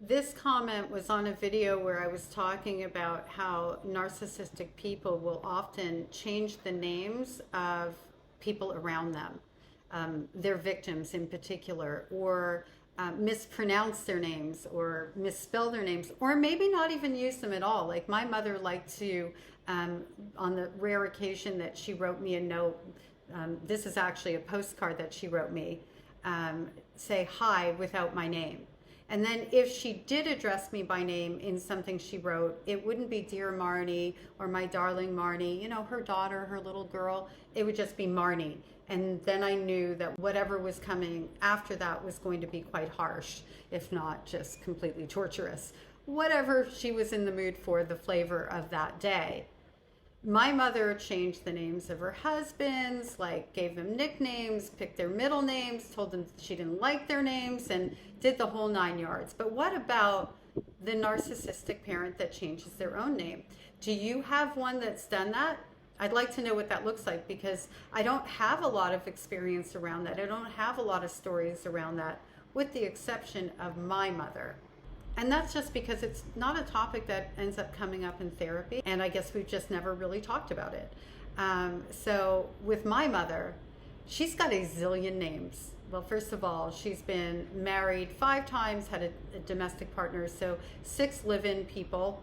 This comment was on a video where I was talking about how narcissistic people will often change the names of people around them, their victims in particular, or mispronounce their names or misspell their names, or maybe not even use them at all. Like my mother liked to, on the rare occasion that she wrote me a note, this is actually a postcard that she wrote me, say hi without my name. And then if she did address me by name in something she wrote, it wouldn't be dear Marnie or my darling Marnie, you know, her daughter, her little girl. It would just be Marnie. And then I knew that whatever was coming after that was going to be quite harsh, if not just completely torturous. Whatever she was in the mood for, the flavor of that day. My mother changed the names of her husbands, like gave them nicknames, picked their middle names, told them she didn't like their names, and did the whole 9 yards. But what about the narcissistic parent that changes their own name? Do you have one that's done that? I'd like to know what that looks like, because I don't have a lot of experience around that. I don't have a lot of stories around that, with the exception of my mother. And that's just because it's not a topic that ends up coming up in therapy, and I guess we've just never really talked about it. So with my mother, she's got a zillion names. Well, first of all, she's been married 5 times, had a domestic partner, so 6 live-in people.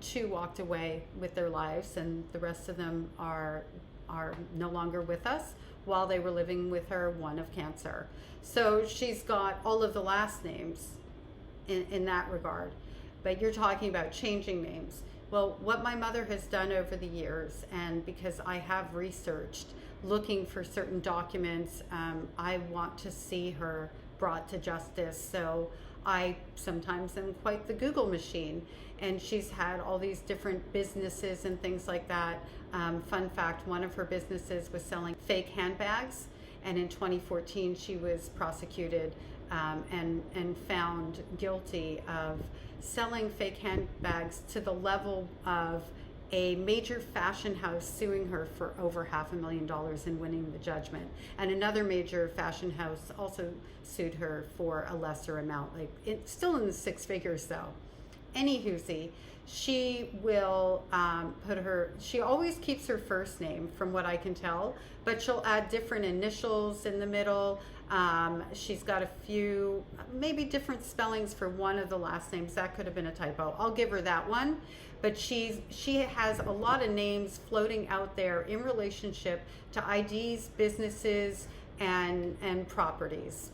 2 walked away with their lives, and the rest of them are no longer with us. While they were living with her, 1 of cancer. So she's got all of the last names in that regard. But you're talking about changing names. Well, what my mother has done over the years, and because I have researched looking for certain documents, I want to see her brought to justice. So I sometimes am quite the Google machine, and she's had all these different businesses and things like that. Fun fact, one of her businesses was selling fake handbags, and in 2014 she was prosecuted and found guilty of selling fake handbags to the level of a major fashion house suing her for over $500,000 and winning the judgment. And another major fashion house also sued her for a lesser amount, like it's still in the 6 figures though. Anywhoosie, she will she always keeps her first name from what I can tell, but she'll add different initials in the middle. She's got a few, maybe different spellings for one of the last names. That could have been a typo. I'll give her that one. But she has a lot of names floating out there in relationship to IDs, businesses, and properties.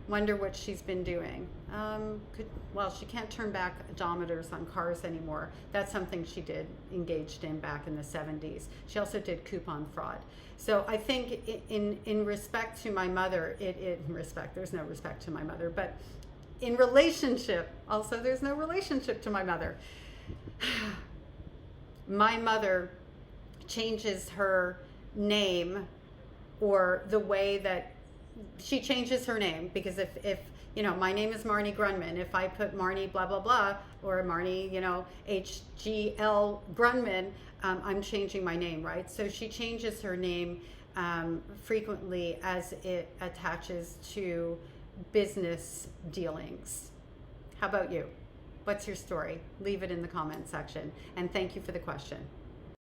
Wonder what she's been doing. Well, she can't turn back odometers on cars anymore. That's something she engaged in back in the 70s. She also did coupon fraud. So I think in respect to my mother, there's no respect to my mother, but in relationship, also there's no relationship to my mother. My mother changes her name, or the way that she changes her name, because if you know, my name is Marnie Grundman. If I put Marnie blah blah blah, or Marnie, you know, HGL Grundman, I'm changing my name, right? So she changes her name frequently as it attaches to business dealings. How about you? What's your story? Leave it in the comment section. And thank you for the question.